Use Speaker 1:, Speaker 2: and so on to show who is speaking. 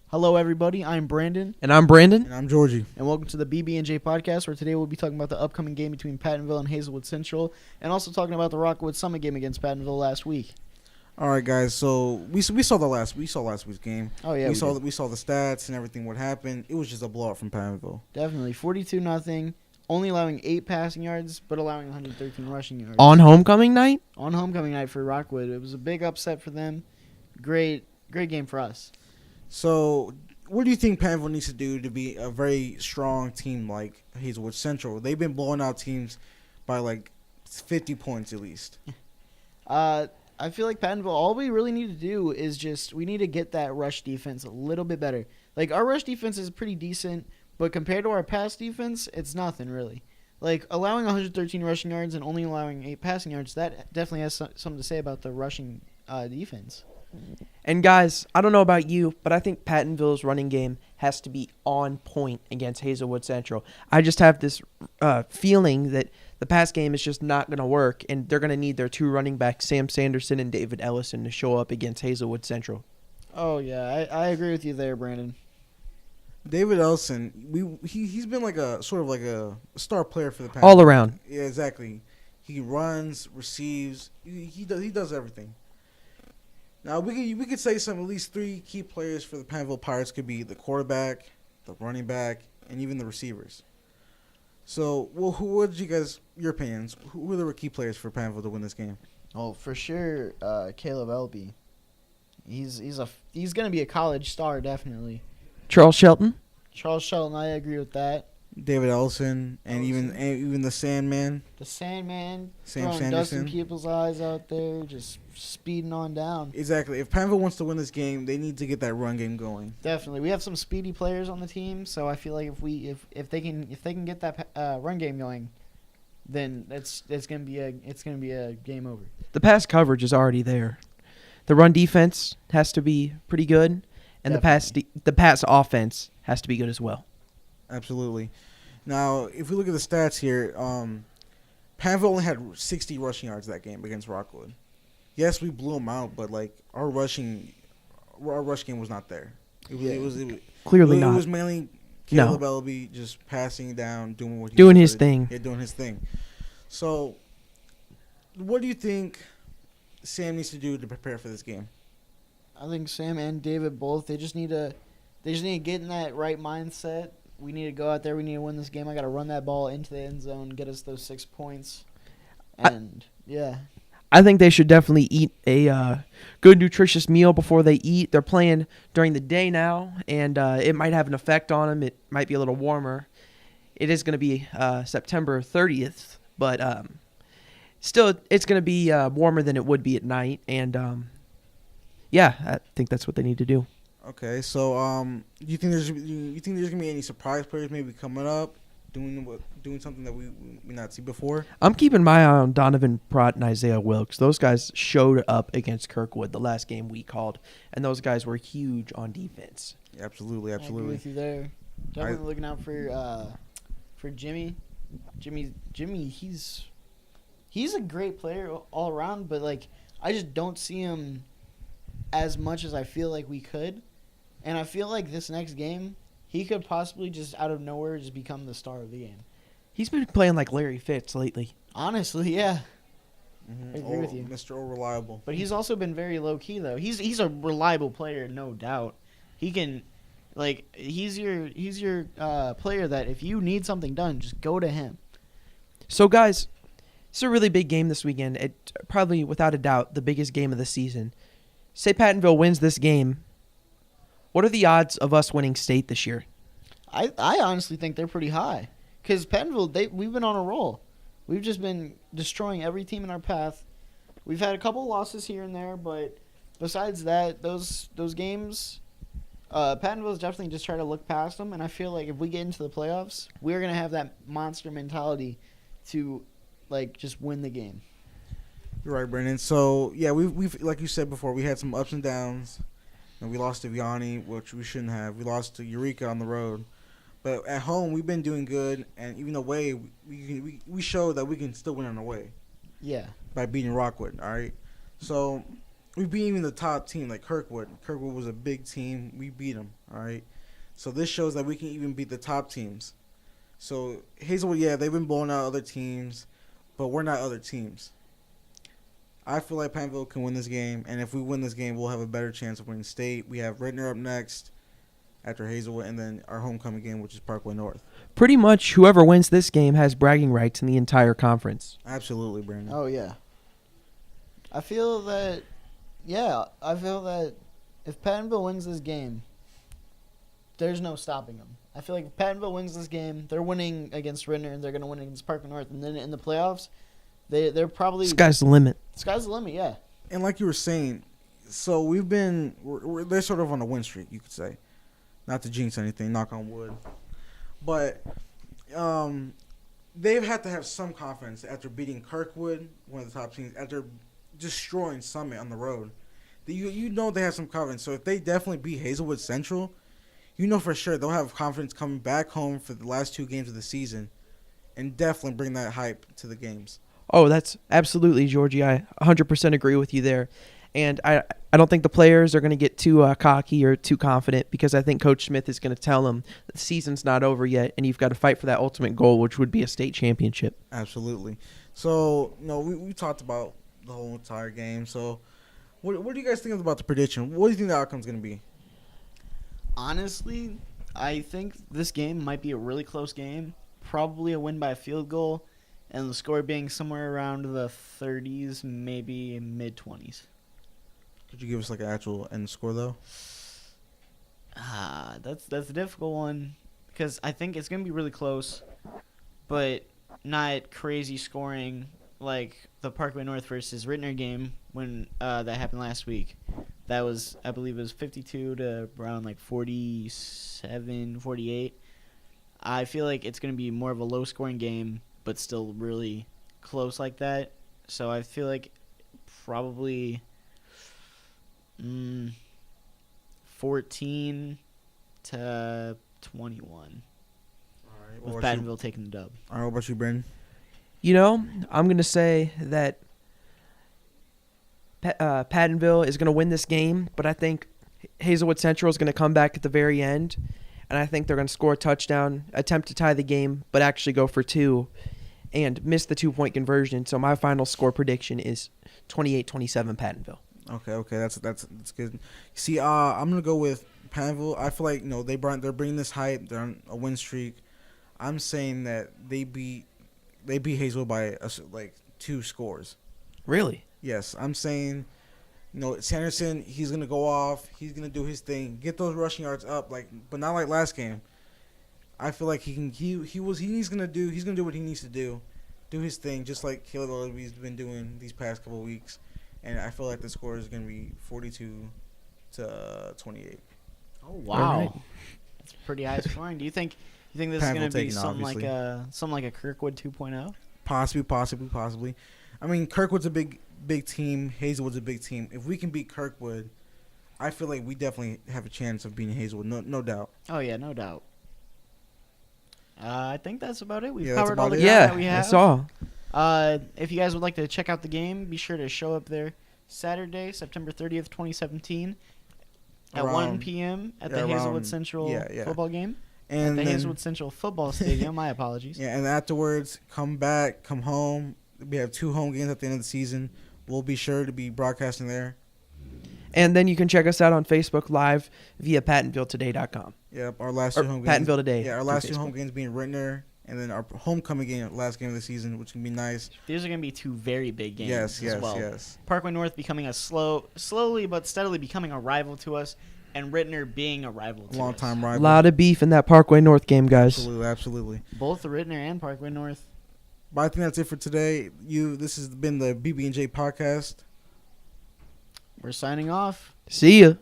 Speaker 1: Hello, everybody. I'm Brandon.
Speaker 2: And I'm Brandon.
Speaker 3: And I'm Georgie.
Speaker 1: And welcome to the BB&J podcast, where today we'll be talking about the upcoming game between Pattonville and Hazelwood Central, and also talking about the Rockwood Summit game against Pattonville last week.
Speaker 3: All right, guys. So we saw last week's game.
Speaker 1: Oh yeah,
Speaker 3: we saw the stats and everything. What happened? It was just a blowout from Pattonville.
Speaker 1: Definitely 42-0, only allowing 8 passing yards, but allowing 113 rushing yards
Speaker 2: On homecoming night?
Speaker 1: On homecoming night for Rockwood. It was a big upset for them. Great game for us.
Speaker 3: So, what do you think Pattonville needs to do to be a very strong team like Hazelwood Central? They've been blowing out teams by like 50 points at least.
Speaker 1: I feel like Pattonville, all we really need to do is we need to get that rush defense a little bit better. Like, our rush defense is pretty decent, but compared to our pass defense, it's nothing really. Like, allowing 113 rushing yards and only allowing 8 passing yards, that definitely has something to say about the rushing defense.
Speaker 2: And guys, I don't know about you, but I think Pattonville's running game has to be on point against Hazelwood Central. I just have this feeling that the pass game is just not going to work, and they're going to need their 2 running backs, Sam Sanderson and David Ellison, to show up against Hazelwood Central.
Speaker 1: Oh, yeah, I agree with you there, Brandon.
Speaker 3: David Ellison, he's been like a sort of like a star player for the Pattonville.
Speaker 2: All around.
Speaker 3: Yeah, exactly. He runs, receives, he does everything. Now, we could say at least 3 key players for the Pattonville Pirates could be the quarterback, the running back, and even the receivers. So, well, what did your opinions? Who are the key players for Pattonville to win this game?
Speaker 1: Oh, for sure, Caleb Elby. He's going to be a college star, definitely.
Speaker 2: Charles Shelton?
Speaker 1: Charles Shelton, I agree with that.
Speaker 3: David Ellison, and even the Sandman.
Speaker 1: The Sandman,
Speaker 3: Sam
Speaker 1: throwing
Speaker 3: Sanderson.
Speaker 1: dust in people's eyes out there, just speeding on down.
Speaker 3: Exactly. If Pattonville wants to win this game, they need to get that run game going.
Speaker 1: Definitely, we have some speedy players on the team, so I feel like if they can get that run game going, then it's gonna be a game over.
Speaker 2: The pass coverage is already there. The run defense has to be pretty good, and the pass offense has to be good as well.
Speaker 3: Absolutely. Now, if we look at the stats here, Pattonville only had 60 rushing yards that game against Rockwood. Yes, we blew them out, but like our rush game was not there. It was
Speaker 2: Clearly not.
Speaker 3: It was mainly Caleb Elby just passing down, doing
Speaker 2: his thing.
Speaker 3: Yeah, doing his thing. So, what do you think Sam needs to do to prepare for this game?
Speaker 1: I think Sam and David both. They just need to get in that right mindset. We need to go out there. We need to win this game. I got to run that ball into the end zone, get us those 6 points. And, yeah.
Speaker 2: I think they should definitely eat a good, nutritious meal before they eat. They're playing during the day now, and it might have an effect on them. It might be a little warmer. It is going to be September 30th, but still, it's going to be warmer than it would be at night. And, yeah, I think that's what they need to do.
Speaker 3: Okay, so do you think there's gonna be any surprise players maybe coming up, doing something that we not see before?
Speaker 2: I'm keeping my eye on Donovan Pratt and Isaiah Wilkes. Those guys showed up against Kirkwood the last game we called, and those guys were huge on defense.
Speaker 3: Yeah, absolutely.
Speaker 1: I agree with you there. Definitely looking out for Jimmy. Jimmy, he's a great player all around, but like I just don't see him as much as I feel like we could. And I feel like this next game, he could possibly just out of nowhere just become the star of the game.
Speaker 2: He's been playing like Larry Fitz lately.
Speaker 1: Honestly, yeah.
Speaker 3: Mm-hmm.
Speaker 1: I agree with you.
Speaker 3: Mr. Reliable.
Speaker 1: But he's also been very low-key, though. He's a reliable player, no doubt. He can, like, he's your player that if you need something done, just go to him.
Speaker 2: So, guys, it's a really big game this weekend. It probably, without a doubt, the biggest game of the season. Say Pattonville wins this game. What are the odds of us winning state this year?
Speaker 1: I honestly think they're pretty high. Because Pattonville, we've been on a roll. We've just been destroying every team in our path. We've had a couple losses here and there, but besides that, those games, Pattonville's definitely just try to look past them. And I feel like if we get into the playoffs, we're going to have that monster mentality to, like, just win the game.
Speaker 3: You're right, Brandon. So, yeah, we've like you said before, we had some ups and downs. And we lost to Vianney, which we shouldn't have. We lost to Eureka on the road. But at home, we've been doing good. And even away, we showed that we can still win on the way.
Speaker 1: Yeah.
Speaker 3: By beating Rockwood, all right? So, we beat even the top team like Kirkwood. Kirkwood was a big team. We beat them. All right. So this shows that we can even beat the top teams. So Hazelwood, yeah, they've been blowing out other teams, but we're not other teams. I feel like Pattonville can win this game, and if we win this game, we'll have a better chance of winning state. We have Rittner up next after Hazelwood, and then our homecoming game, which is Parkway North.
Speaker 2: Pretty much whoever wins this game has bragging rights in the entire conference.
Speaker 3: Absolutely, Brandon.
Speaker 1: Oh, yeah. I feel that if Pattonville wins this game, there's no stopping them. I feel like if Pattonville wins this game, they're winning against Rittner, and they're going to win against Parkway North, and then in the playoffs, they're probably...
Speaker 2: Sky's the limit.
Speaker 1: Sky's the limit, yeah.
Speaker 3: And like you were saying, so they're sort of on a win streak, you could say. Not to jinx anything, knock on wood. But they've had to have some confidence after beating Kirkwood, one of the top teams, after destroying Summit on the road. You know they have some confidence. So if they definitely beat Hazelwood Central, you know for sure they'll have confidence coming back home for the last 2 games of the season and definitely bring that hype to the games.
Speaker 2: Oh, that's absolutely, Georgie. I 100% agree with you there. And I don't think the players are going to get too cocky or too confident, because I think Coach Smith is going to tell them the season's not over yet and you've got to fight for that ultimate goal, which would be a state championship.
Speaker 3: Absolutely. So, we talked about the whole entire game. So, what do you guys think about the prediction? What do you think the outcome's going to be?
Speaker 1: Honestly, I think this game might be a really close game. Probably a win by a field goal, and the score being somewhere around the 30s, maybe mid-20s.
Speaker 3: Could you give us like an actual end score though?
Speaker 1: That's a difficult one, because I think it's gonna be really close, but not crazy scoring like the Parkway North versus Rittner game when that happened last week. That was, I believe, it was 52 to around like 47, 48. I feel like it's gonna be more of a low scoring game, but still really close like that. So I feel like probably 14 to 21.
Speaker 3: All right.
Speaker 1: With Pattonville taking the dub.
Speaker 3: All right, what about you, Brandon?
Speaker 2: I'm going to say that Pattonville is going to win this game, but I think Hazelwood Central is going to come back at the very end, and I think they're going to score a touchdown, attempt to tie the game, but actually go for 2 and miss the 2-point conversion. So my final score prediction is 28-27 Pattonville.
Speaker 3: Okay, that's good. See, I'm gonna go with Pattonville. I feel like they're bringing this hype. They're on a win streak. I'm saying that they beat Hazelwood by like 2 scores.
Speaker 2: Really?
Speaker 3: Yes, I'm saying, Sanderson, he's gonna go off. He's gonna do his thing, get those rushing yards up, but not like last game. I feel like he's gonna do what he needs to do his thing, just like Caleb Olivia's been doing these past couple of weeks. And I feel like the score is going to be 42 to 28.
Speaker 1: Oh wow,
Speaker 2: right.
Speaker 1: That's pretty high scoring. Do you think this is going to be something like a Kirkwood 2.0?
Speaker 3: Possibly. I mean, Kirkwood's a big team. Hazelwood's a big team. If we can beat Kirkwood, I feel like we definitely have a chance of beating Hazelwood. No doubt.
Speaker 1: Oh yeah, no doubt. I think that's about it. We've
Speaker 3: Yeah, that's
Speaker 1: covered all
Speaker 3: about
Speaker 1: the
Speaker 3: it.
Speaker 1: ground that we have.
Speaker 2: That's all.
Speaker 1: If you guys would like to check out the game, be sure to show up there Saturday, September 30th, 2017, at 1 p.m. at the Hazelwood Central football game.
Speaker 3: And
Speaker 1: at the Hazelwood Central Football Stadium. My apologies.
Speaker 3: Yeah, and afterwards, come home. We have 2 home games at the end of the season. We'll be sure to be broadcasting there.
Speaker 2: And then you can check us out on Facebook Live via PattonvilleToday.com.
Speaker 3: Yep, our last 2 home games.
Speaker 2: Pattonville Today.
Speaker 3: Yeah, our last 2 home games being Rittner, and then our homecoming game, last game of the season, which can be nice.
Speaker 1: These are going to be 2 very big games as well.
Speaker 3: Yes.
Speaker 1: Parkway North becoming slowly but steadily becoming a rival to us, and Rittner being a rival to us.
Speaker 3: Long-time
Speaker 2: A
Speaker 3: rival.
Speaker 2: lot of beef in that Parkway North game, guys.
Speaker 3: Absolutely.
Speaker 1: Both Rittner and Parkway North.
Speaker 3: But I think that's it for today. This has been the BB&J podcast.
Speaker 1: We're signing off.
Speaker 2: See ya.